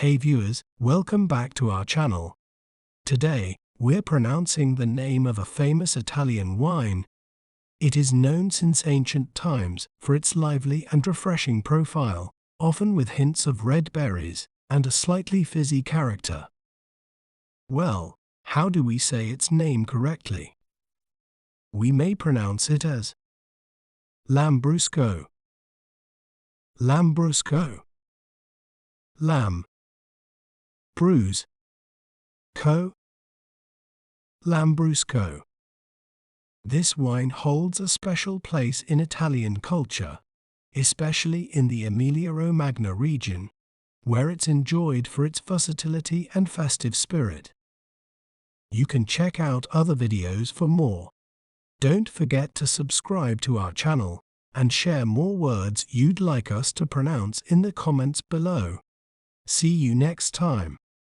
Hey viewers, welcome back to our channel. Today, we're pronouncing the name of a famous Italian wine. It is known since ancient times for its lively and refreshing profile, often with hints of red berries and a slightly fizzy character. Well, how do we say its name correctly? We may pronounce it as Lambrusco, Lambrusco, Lamb, Bruise, Co, Lambrusco. This wine holds a special place in Italian culture, especially in the Emilia-Romagna region, where it's enjoyed for its versatility and festive spirit. You can check out other videos for more. Don't forget to subscribe to our channel and share more words you'd like us to pronounce in the comments below. See you next time.